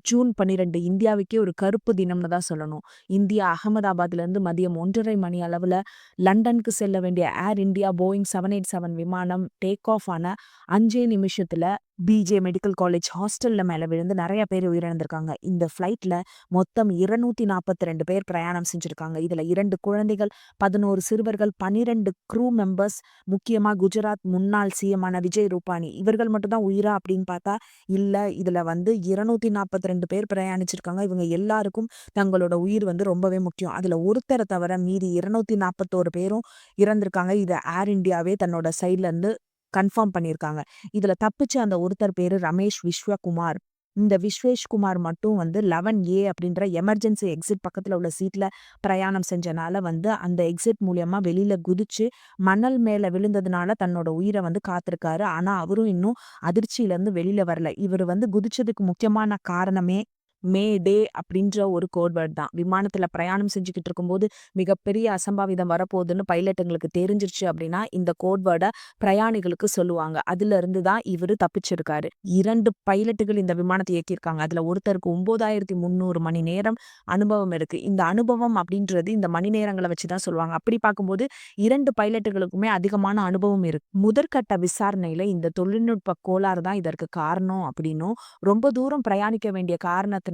June 12 இந்தியாவுக்கே ஒரு கருப்பு தினம்னு தான் சொல்லணும். இந்தியா அகமதாபாத்லேருந்து மதியம் 1:30 மணி அளவுல லண்டனுக்கு செல்ல வேண்டிய ஏர் இந்தியா போயிங் 787 விமானம் டேக் ஆஃப் ஆன 5 நிமிஷத்துல பிஜே மெடிக்கல் காலேஜ் ஹாஸ்டல்ல மேல விழுந்து நெறைய பேர் உயிரிழந்திருக்காங்க. இந்த ஃப்ளைட்ல மொத்தம் 242 பேர் பிரயாணம் செஞ்சிருக்காங்க. இதுல 2 குழந்தைகள், 11 சிறுவர்கள், 12 க்ரூ மெம்பர்ஸ், முக்கியமா குஜராத் முன்னாள் சிஎம்மான விஜய் ரூபானி இவர்கள் மட்டும் தான் உயிரா அப்படின்னு பார்த்தா இல்ல. இதுல 242 பேர் பிரயாணிச்சிருக்காங்க. இவங்க எல்லாருக்கும் தங்களோட உயிர் ரொம்பவே முக்கியம். அதுல ஒருத்தர தவிர மீதி 241 பேரும் இறந்திருக்காங்க. இத ஏர் இந்தியாவே தன்னோட சைட்ல இருந்து கன்ஃபார்ம் பண்ணியிருக்காங்க. இதுல தப்பிச்ச அந்த ஒருத்தர் பேரு ரமேஷ் விஸ்வகுமார். இந்த விஸ்வேஷ்குமார் மட்டும் 11A அப்படின்ற எமர்ஜென்சி எக்ஸிட் பக்கத்துல உள்ள சீட்ல பிரயாணம் செஞ்சனால அந்த எக்ஸிட் மூலியமா வெளியில குதிச்சு மணல் மேல விழுந்ததுனால தன்னோட உயிரை காத்திருக்காரு. ஆனா அவரும் இன்னும் அதிர்ச்சியில இருந்து வெளியில வரல. இவர் குதிச்சதுக்கு முக்கியமான காரணமே மே டே அப்படின்ற ஒரு கோட் வேர்ட் தான். விமானத்துல பிரயாணம் செஞ்சுக்கிட்டு இருக்கும்போது மிகப்பெரிய அசம்பாவிதம் வரப்போகுதுன்னு பைலட்டுங்களுக்கு தெரிஞ்சிருச்சு அப்படின்னா இந்த கோட் வேர்டை பிரயாணிகளுக்கு சொல்லுவாங்க. அதுல இருந்து தான் இவரு தப்பிச்சிருக்காரு. 2 பைலட்டுகள் இந்த விமானத்தை இயக்கியிருக்காங்க. அதுல ஒருத்தருக்கு 9300 மணி நேரம் அனுபவம் இருக்கு. இந்த அனுபவம் அப்படின்றது இந்த மணி நேரங்களை வச்சுதான் சொல்லுவாங்க. அப்படி பார்க்கும்போது 2 பைலட்டுகளுக்குமே அதிகமான அனுபவம் இருக்கு. முதற்கட்ட விசாரணையில இந்த தொழில்நுட்ப கோளாறு தான் இதற்கு காரணம் அப்படின்னும், ரொம்ப தூரம் பிரயாணிக்க வேண்டிய காரணத்தினால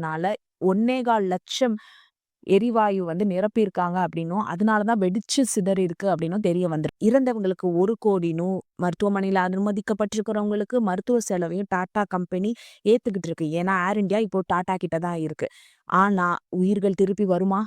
1.25 லட்சம் எரிவாயு நிரப்பியிருக்காங்க அப்படின்னும், அதனாலதான் வெடிச்சு சிதறி இருக்கு அப்படின்னும் தெரிய வந்திருக்கு. இறந்தவங்களுக்கு 1 கோடினும், மருத்துவமனையில அனுமதிக்கப்பட்டிருக்கிறவங்களுக்கு மருத்துவ செலவையும் டாடா கம்பெனி ஏத்துக்கிட்டு இருக்கு. ஏன்னா ஏர் இந்தியா இப்போ டாடா கிட்ட தான் இருக்கு. ஆனா உயிர்கள் திருப்பி வருமா?